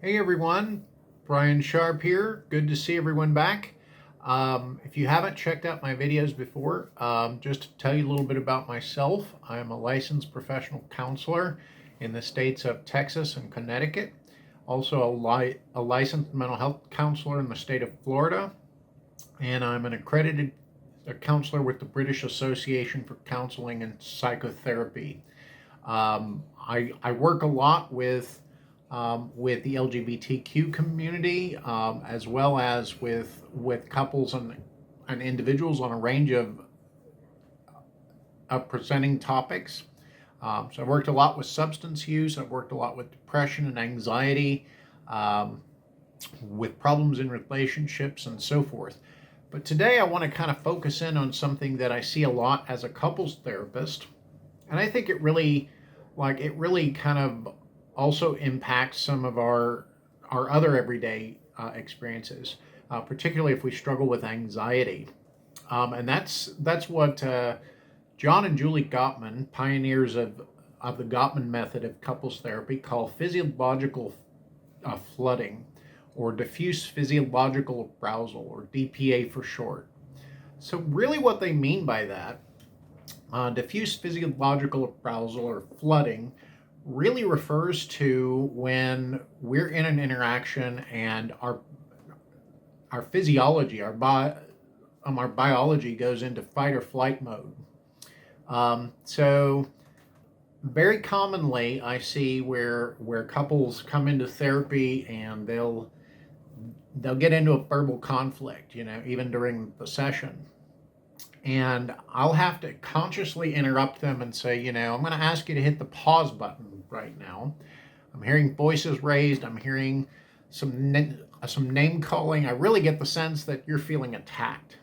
Hey everyone, Brian Sharp here. Good to see everyone back. If you haven't checked out my videos before, just to tell you a little bit about myself, I'm a licensed professional counselor in the states of Texas and Connecticut. Also a licensed mental health counselor in the state of Florida, and I'm an accredited counselor with the British Association for Counseling and Psychotherapy. I work a lot with the LGBTQ community, as well as with couples and individuals on a range of presenting topics. So I've worked a lot with substance use. I've worked a lot with depression and anxiety, um, with problems in relationships and so forth. But today I want to kind of focus in on something that I see a lot as a couples therapist, and I think it really kind of also impacts some of our other everyday experiences, particularly if we struggle with anxiety. And that's what John and Julie Gottman, pioneers of the Gottman method of couples therapy, call physiological flooding, or diffuse physiological arousal, or DPA for short. So really what they mean by that, diffuse physiological arousal or flooding, really refers to when we're in an interaction and our physiology, our biology goes into fight or flight mode. So very commonly, I see where couples come into therapy and they'll get into a verbal conflict, even during the session. And I'll have to consciously interrupt them and say, I'm going to ask you to hit the pause button right now. I'm hearing voices raised. I'm hearing some name calling. I really get the sense that you're feeling attacked.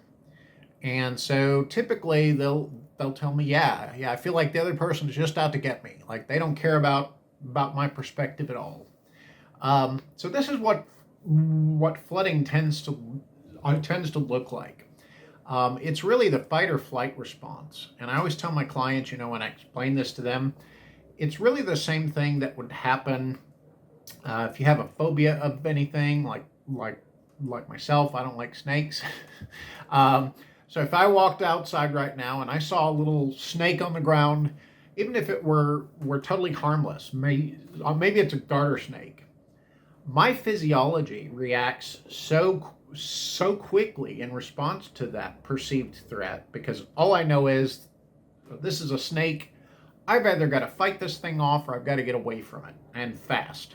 And so typically they'll tell me, yeah, I feel like the other person is just out to get me. Like they don't care about my perspective at all. So this is what flooding tends to look like. It's really the fight or flight response. And I always tell my clients, when I explain this to them, it's really the same thing that would happen if you have a phobia of anything, like myself. I don't like snakes. So if I walked outside right now and I saw a little snake on the ground, even if it were totally harmless, maybe it's a garter snake, my physiology reacts so quickly in response to that perceived threat, because all I know is this is a snake. I've either got to fight this thing off or I've got to get away from it, and fast.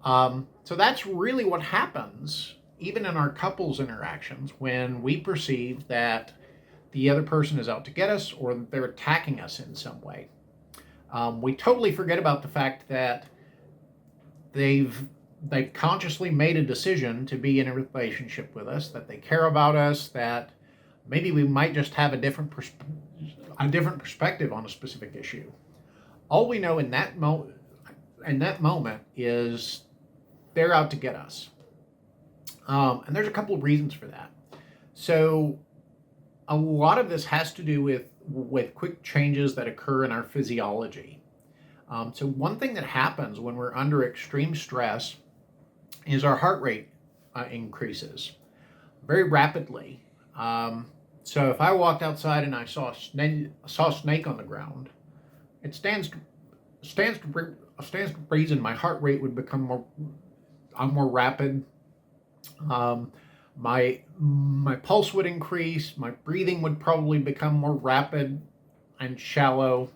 So that's really what happens even in our couples interactions when we perceive that the other person is out to get us or that they're attacking us in some way. We totally forget about the fact that they've consciously made a decision to be in a relationship with us, that they care about us, that maybe we might just have a different perspective on a specific issue. All we know in that moment is they're out to get us. And there's a couple of reasons for that. So a lot of this has to do with quick changes that occur in our physiology. So one thing that happens when we're under extreme stress is our heart rate increases very rapidly. So if I walked outside and I saw a snake on the ground, it stands to reason my heart rate would become more rapid. My pulse would increase. My breathing would probably become more rapid and shallow.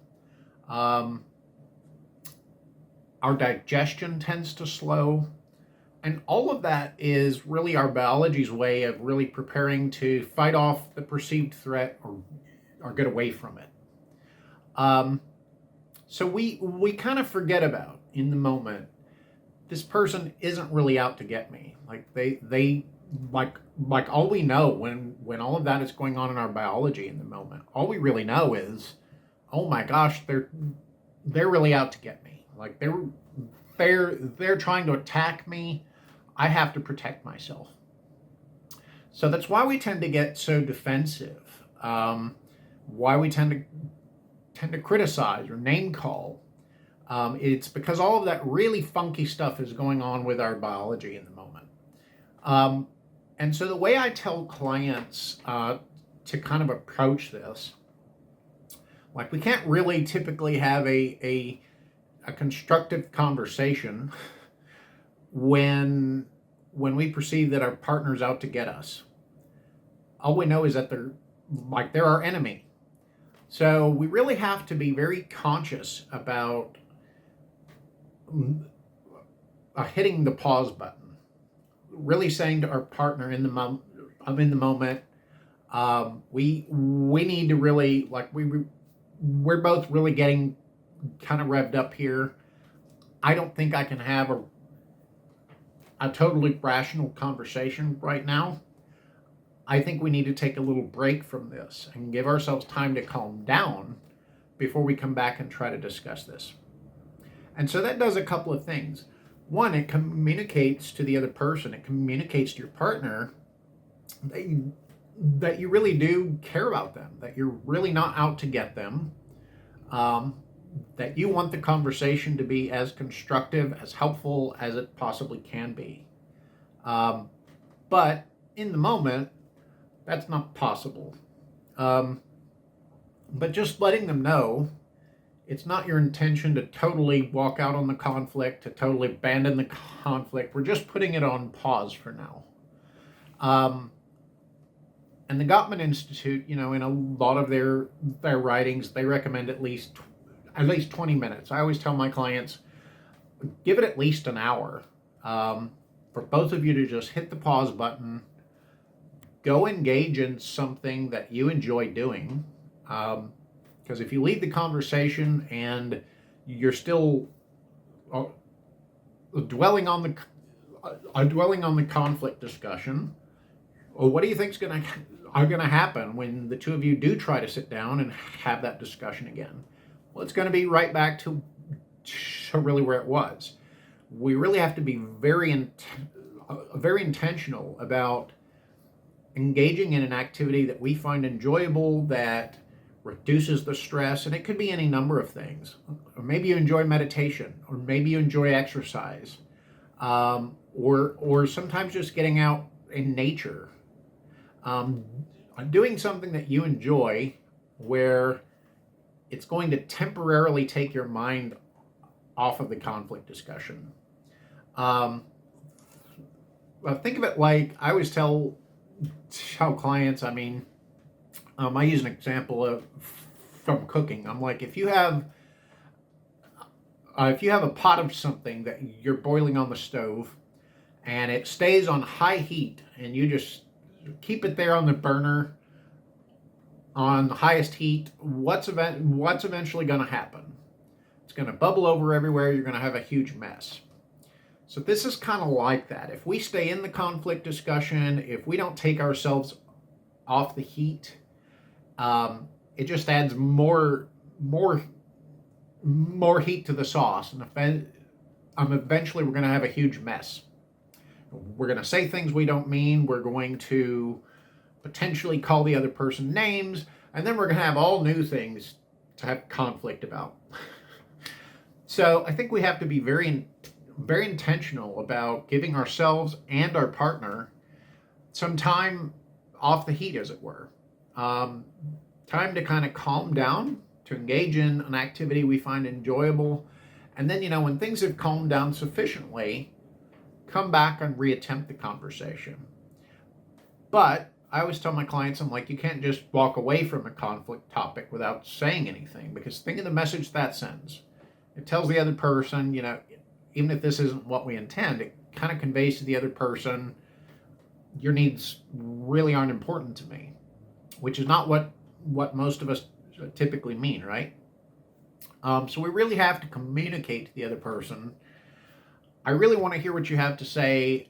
Our digestion tends to slow. And all of that is really our biology's way of really preparing to fight off the perceived threat or get away from it. So we kind of forget about in the moment, this person isn't really out to get me. Like they like all we know when all of that is going on in our biology in the moment, all we really know is, oh my gosh, they're really out to get me. Like they're trying to attack me. I have to protect myself. So that's why we tend to get so defensive. Why we tend to criticize or name call. It's because all of that really funky stuff is going on with our biology in the moment. Um, and so the way I tell clients to kind of approach this, like we can't really typically have a constructive conversation when we perceive that our partner's out to get us. All we know is that they're our enemy. So we really have to be very conscious about hitting the pause button, really saying to our partner in the moment, we need to really we're both really getting kind of revved up here. I don't think I can have a totally rational conversation right now. I think we need to take a little break from this and give ourselves time to calm down before we come back and try to discuss this. And so that does a couple of things. One, it communicates to the other person, it communicates to your partner that you really do care about them, that you're really not out to get them, that you want the conversation to be as constructive, as helpful as it possibly can be. But in the moment, that's not possible. But just letting them know it's not your intention to totally walk out on the conflict, to totally abandon the conflict. We're just putting it on pause for now. And the Gottman Institute, in a lot of their writings, they recommend at least 20 minutes. I always tell my clients, give it at least an hour for both of you to just hit the pause button, go engage in something that you enjoy doing. Because if you leave the conversation and you're still dwelling on the conflict discussion, well, what do you think's going to happen when the two of you do try to sit down and have that discussion again? Well, it's going to be right back to really where it was. We really have to be very intentional about engaging in an activity that we find enjoyable, that reduces the stress, and it could be any number of things. Or maybe you enjoy meditation, or maybe you enjoy exercise, or sometimes just getting out in nature, doing something that you enjoy, where it's going to temporarily take your mind off of the conflict discussion. Well, think of it like I always tell clients. I use an example from cooking. I'm like, if you have a pot of something that you're boiling on the stove, and it stays on high heat, and you just keep it there on the burner on the highest heat, what's eventually going to happen? It's going to bubble over everywhere. You're going to have a huge mess. So this is kind of like that. If we stay in the conflict discussion, if we don't take ourselves off the heat, it just adds more heat to the sauce, and eventually we're going to have a huge mess. We're going to say things we don't mean. We're going to potentially call the other person names, and then we're going to have all new things to have conflict about. So I think we have to be very, very intentional about giving ourselves and our partner some time off the heat, as it were. Time to kind of calm down, to engage in an activity we find enjoyable, and then, when things have calmed down sufficiently, come back and reattempt the conversation. But I always tell my clients, I'm like, you can't just walk away from a conflict topic without saying anything, because think of the message that sends. It tells the other person, even if this isn't what we intend, it kind of conveys to the other person, your needs really aren't important to me, which is not what most of us typically mean, right? So we really have to communicate to the other person, I really want to hear what you have to say,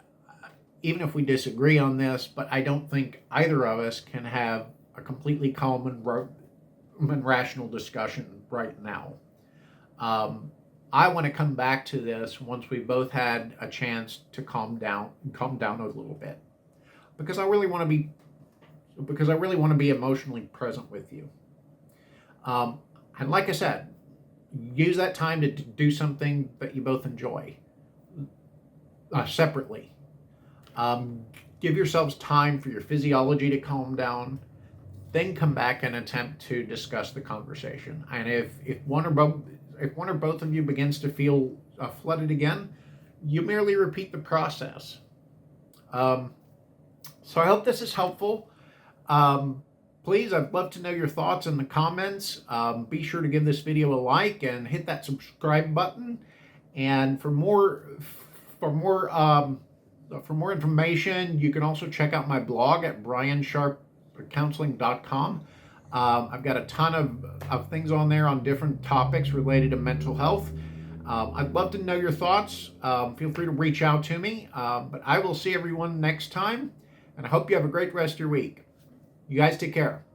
even if we disagree on this, but I don't think either of us can have a completely calm and rational discussion right now. I want to come back to this once we both had a chance to calm down a little bit, because I really want to be emotionally present with you. And like I said, use that time to do something that you both enjoy separately. Give yourselves time for your physiology to calm down, then come back and attempt to discuss the conversation. And if one or both of you begins to feel flooded again, you merely repeat the process. So I hope this is helpful. Please, I'd love to know your thoughts in the comments. Be sure to give this video a like and hit that subscribe button. And for more information, you can also check out my blog at briansharpcounseling.com. I've got a ton of things on there on different topics related to mental health. I'd love to know your thoughts. Feel free to reach out to me. But I will see everyone next time, and I hope you have a great rest of your week. You guys take care.